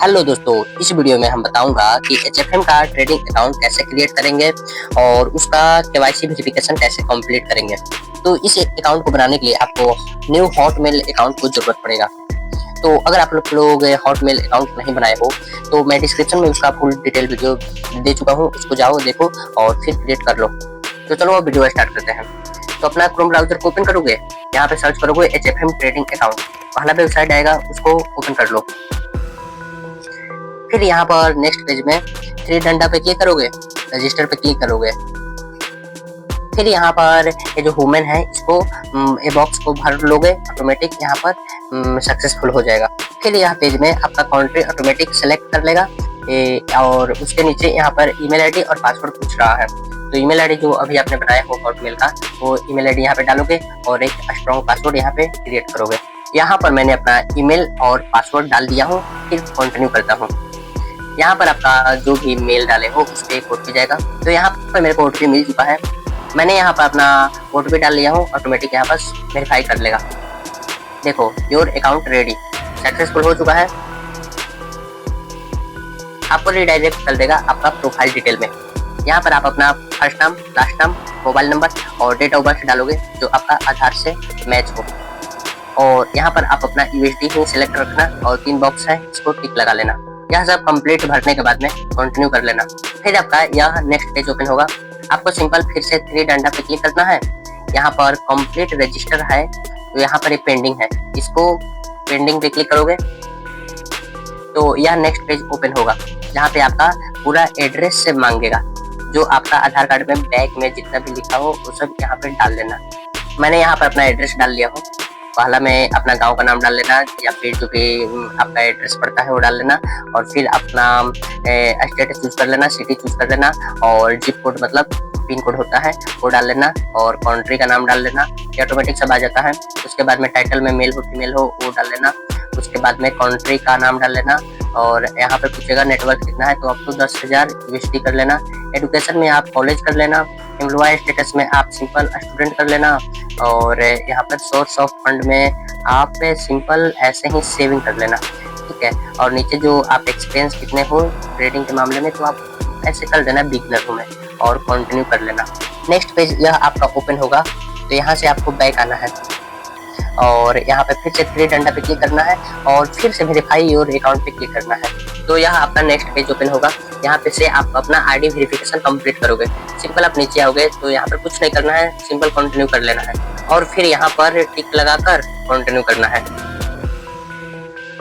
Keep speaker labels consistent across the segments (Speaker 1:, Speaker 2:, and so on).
Speaker 1: Hello दोस्तों, इस video में हम बताऊंगा कि एचएफएम का ट्रेडिंग अकाउंट कैसे क्रिएट करेंगे और उसका केवाईसी वेरिफिकेशन कैसे कंप्लीट करेंगे। तो इस अकाउंट को बनाने के लिए आपको न्यू हॉटमेल अकाउंट को जरूरत पड़ेगा। तो अगर आप लोग हॉटमेल अकाउंट नहीं बनाए हो तो मैं डिस्क्रिप्शन में उसका फुल डिटेल वीडियो दे चुका हूँ, उसको जाओ देखो और फिर क्रिएट कर लो। तो चलो अब वीडियो स्टार्ट करते हैं। तो अपना क्रोम ब्राउजर को ओपन करोगे, यहाँ पे सर्च करोगे एचएफएम ट्रेडिंग अकाउंट, पहला वेबसाइट आएगा उसको ओपन कर लो। फिर यहाँ पर नेक्स्ट पेज में थ्री डंडा पे क्लिक करोगे, रजिस्टर पे क्लिक करोगे। फिर यहाँ पर ये जो वुमेन है इसको ये बॉक्स को भर लोगे, ऑटोमेटिक यहाँ पर सक्सेसफुल हो जाएगा। फिर यहाँ पेज में आपका कंट्री ऑटोमेटिक सेलेक्ट कर लेगा और उसके नीचे यहाँ पर ईमेल आईडी और पासवर्ड पूछ रहा है। तो ईमेल आईडी जो अभी आपने बनाया हो हॉटमेल का, वो ईमेल आईडी यहाँ पे डालोगे और एक स्ट्रॉन्ग पासवर्ड यहाँ पे क्रिएट करोगे। यहाँ पर मैंने अपना ईमेल और पासवर्ड डाल दिया हूँ। फिर कंटिन्यू करता हूँ। यहाँ पर आपका जो भी मेल डाले हो उस पर एक ओटीपी जाएगा। तो यहाँ पर मेरे को ओटीपी मिल चुका है, मैंने यहाँ पर अपना ओटीपी डाल लिया हूँ, ऑटोमेटिक यहाँ पर वेरीफाई कर लेगा। देखो योर अकाउंट रेडी, सक्सेसफुल हो चुका है। आपको रिडायरेक्ट कर देगा आपका प्रोफाइल डिटेल में। यहाँ पर आप अपना फर्स्ट नाम, लास्ट नाम, मोबाइल नंबर और डेट ऑफ बर्थ डालोगे जो आपका आधार से मैच हो। और यहाँ पर आप अपना यूएसडी ही सिलेक्ट रखना और 3 बॉक्स है इसको टिक लगा लेना। यह सब कंप्लीट भरने के बाद में कंटिन्यू कर लेना। फिर आपका यह नेक्स्ट पेज ओपन होगा। आपको सिंपल फिर से थ्री डंडा पे क्लिक करना है। यहाँ पर कंप्लीट रजिस्टर है तो यहाँ पर एक पेंडिंग है, इसको पेंडिंग पे क्लिक करोगे तो यह नेक्स्ट पेज ओपन होगा जहाँ पे आपका पूरा एड्रेस से मांगेगा। जो आपका आधार कार्ड में बैक में जितना भी लिखा हो वो सब यहाँ पे डाल लेना। मैंने यहाँ पर अपना एड्रेस डाल लिया हूँ। पहला में अपना गांव का नाम डाल लेना या फिर जो भी आपका एड्रेस पड़ता है वो डाल लेना और फिर अपना स्टेट चूज कर लेना, सिटी चूज कर लेना और जिप कोड मतलब पिन कोड होता है वो डाल लेना और कंट्री का नाम डाल लेना, ये ऑटोमेटिक सब आ जाता है। उसके बाद में टाइटल में मेल हो फीमेल हो वो डाल लेना। उसके बाद में कंट्री का नाम डाल लेना और यहाँ पे पूछेगा नेटवर्क कितना है तो आपको 10,000 यूएसडी कर लेना। एजुकेशन में आप कॉलेज कर लेना। एम्प्लॉय स्टेटस में आप सिंपल स्टूडेंट कर लेना और यहाँ पर सोर्स ऑफ फंड में आप सिंपल ऐसे ही सेविंग कर लेना, ठीक है। और नीचे जो आप एक्सपीरियंस कितने हो ट्रेडिंग के मामले में तो आप ऐसे कर देना बिगिनर हूँ मैं और कंटिन्यू कर लेना। नेक्स्ट पेज यह आपका ओपन होगा तो यहाँ से आपको बैक आना है और यहाँ पे फिर से थ्री डंडा पे क्लिक करना है और फिर से वेरीफाई योर अकाउंट पे क्लिक करना है। तो यह आपका नेक्स्ट पेज ओपन होगा। यहाँ पे से आप अपना आईडी वेरिफिकेशन कंप्लीट करोगे। सिंपल आप नीचे आओगे तो यहाँ पर कुछ नहीं करना है, सिंपल कंटिन्यू कर लेना है और फिर यहाँ पर टिक लगाकर कंटिन्यू करना है।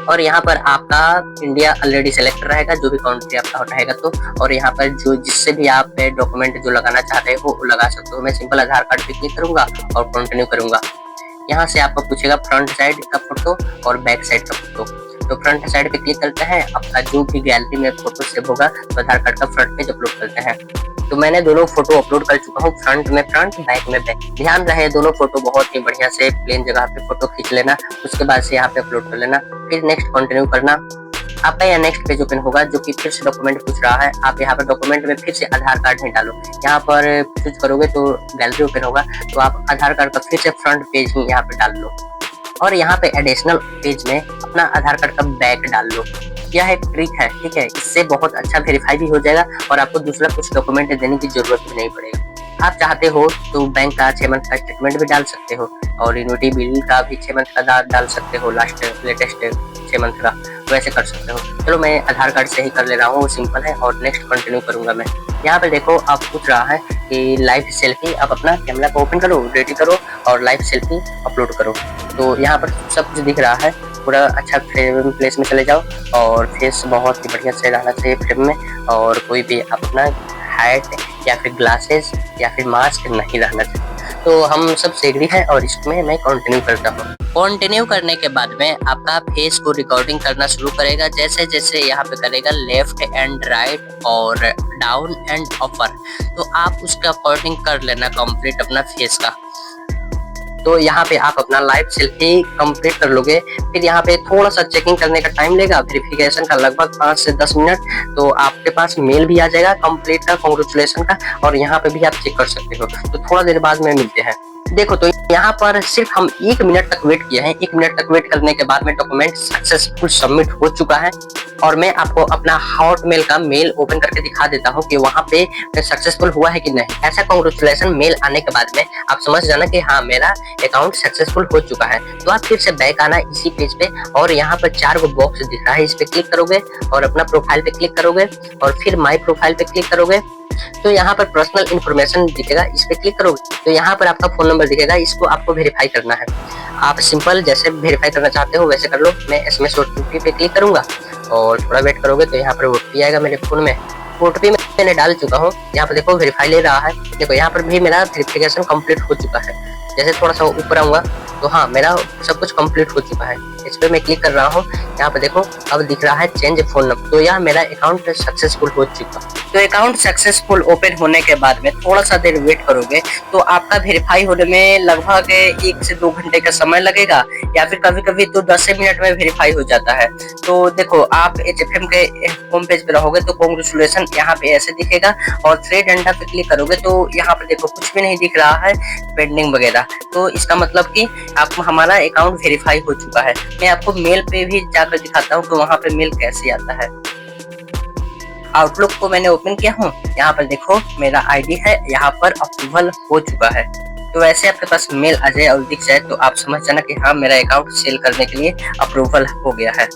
Speaker 1: और यहाँ पर आपका इंडिया ऑलरेडी सेलेक्ट रहेगा, जो भी कंट्री आपका रहेगा तो। और यहाँ पर जो जिससे भी आप डॉक्यूमेंट जो लगाना चाहते हो वो लगा सकते हो। मैं सिंपल आधार कार्ड पे क्लिक करूंगा और कंटिन्यू करूंगा। यहाँ से आपको पूछेगा फ्रंट साइड का फोटो और बैक साइड का फोटो। तो फ्रंट साइड पे क्लिक करते हैं, आपका जो भी गैलरी में फोटो सेव होगा तो आधार कार्ड का फ्रंट पेज अपलोड करते हैं। तो मैंने दोनों फोटो अपलोड कर चुका हूँ, फ्रंट में फ्रंट, बैक में बैक। ध्यान रहे दोनों फोटो बहुत ही बढ़िया से प्लेन जगह पे फोटो खींच लेना, उसके बाद से यहाँ पे अपलोड कर लेना। फिर नेक्स्ट कंटिन्यू करना। आपका यह नेक्स्ट पेज ओपन होगा जो कि फिर से डॉक्यूमेंट पूछ रहा है। आप यहाँ पर डॉक्यूमेंट में फिर से आधार कार्ड नहीं डालो, यहाँ पर चूज करोगे तो गैलरी ओपन होगा तो आप आधार कार्ड का फिर से फ्रंट पेज ही यहाँ पे डाल लो और यहाँ पे एडिशनल पेज में अपना आधार कार्ड का बैक डाल लो। यह एक ट्रिक है, ठीक है। इससे बहुत अच्छा वेरीफाई भी हो जाएगा और आपको दूसरा कुछ डॉक्यूमेंट देने की जरूरत भी नहीं पड़ेगा। आप चाहते हो तो बैंक का 6 मंथ का स्टेटमेंट भी डाल सकते हो और यूनिटी बिल का भी 6 मंथ का डाल सकते हो, लेटेस्ट 6 मंथ का, वैसे कर सकते हो। चलो मैं आधार कार्ड से ही कर ले रहा हूँ, वो सिंपल है और नेक्स्ट कंटिन्यू करूंगा मैं। यहाँ पे देखो आप पूछ रहा है कि लाइव सेल्फी, आप अपना कैमरा को ओपन करो, रेडी करो और लाइव सेल्फी अपलोड करो। तो यहाँ पर सब कुछ दिख रहा है, पूरा अच्छा फ्रेम प्लेस में चले जाओ और फेस बहुत ही बढ़िया से रहना चाहिए फ्रेम में और कोई भी अपना हैट या फिर ग्लासेस या फिर मास्क नहीं रहना चाहिए। तो हम सब एग्री हैं और इसमें मैं कंटिन्यू करता हूँ। कंटिन्यू करने के बाद में आपका फेस को रिकॉर्डिंग करना शुरू करेगा, जैसे जैसे यहाँ पे करेगा लेफ्ट एंड राइट और डाउन एंड अपर, तो आप उसका अकॉर्डिंग कर लेना कंप्लीट अपना फेस का। तो यहाँ पे आप अपना लाइव सेल्फी कंप्लीट कर लोगे। फिर यहाँ पे थोड़ा सा चेकिंग करने का टाइम लेगा, वेरिफिकेशन का लगभग 5 से 10 मिनट। तो आपके पास मेल भी आ जाएगा कंप्लीट का, कांग्रेचुलेशन का, और यहाँ पे भी आप चेक कर सकते हो। तो थोड़ा देर बाद में मिलते हैं। देखो तो यहाँ पर सिर्फ हम 1 मिनट तक वेट किए हैं। 1 मिनट तक वेट करने के बाद में डॉक्यूमेंट सक्सेसफुल सबमिट हो चुका है। और मैं आपको अपना हॉटमेल का मेल ओपन करके दिखा देता हूँ कि वहाँ पे सक्सेसफुल हुआ है कि नहीं। ऐसा कांग्रेचुलेशन मेल आने के बाद में आप समझ जाना कि हाँ मेरा अकाउंट सक्सेसफुल हो चुका है। तो आप फिर से बैक आना इसी पेज पे और यहाँ पर 4 गो बॉक्स दिख रहा है, इस पे क्लिक करोगे और अपना प्रोफाइल पे क्लिक करोगे और फिर माई प्रोफाइल पे क्लिक करोगे। तो यहाँ पर पर्सनल इन्फॉर्मेशन दिखेगा, इस पे क्लिक करोगे तो यहाँ पर आपका फोन नंबर दिखेगा, इसको आपको वेरीफाई करना है। आप सिंपल जैसे वेरीफाई करना चाहते हो वैसे कर लो। मैं SMS OTP पे क्लिक करूंगा और थोड़ा वेट करोगे तो यहाँ पर OTP आएगा मेरे फोन में। OTP मैंने डाल चुका हूँ, यहाँ पर देखो वेरीफाई ले रहा है। देखो यहाँ पर भी मेरा वेरिफिकेशन कंप्लीट हो चुका है। जैसे थोड़ा सा ऊपर आऊंगा तो हाँ मेरा सब कुछ कंप्लीट हो चुका है। इस पे मैं क्लिक कर रहा हूँ, यहाँ पे देखो अब दिख रहा है चेंज फोन नंबर। तो यह मेरा अकाउंट सक्सेसफुल हो चुका। तो अकाउंट सक्सेसफुल ओपन होने के बाद में थोड़ा सा देर वेट करोगे तो आपका वेरीफाई होने में लगभग 1 से 2 घंटे का समय लगेगा, या फिर कभी कभी तो 10 मिनट में वेरीफाई हो जाता है। तो देखो आप HFM के होम पेज पे रहोगे तो कांग्रेचुलेशन यहाँ पे ऐसे दिखेगा और थ्री डंडा पे क्लिक करोगे तो यहाँ पे देखो कुछ भी नहीं दिख रहा है पेंडिंग वगैरह। तो इसका मतलब कि आप हमारा अकाउंट वेरीफाई हो चुका है। मैं आपको मेल पे भी जाकर दिखाता हूँ तो वहाँ पे मेल कैसे आता है। आउटलुक को मैंने ओपन किया हूँ, यहाँ पर देखो मेरा ID है, यहाँ पर अप्रूवल हो चुका है। तो वैसे आपके पास मेल आ जाए और दिख जाए तो आप समझ जाना कि हाँ मेरा अकाउंट सेल करने के लिए अप्रूवल हो गया है।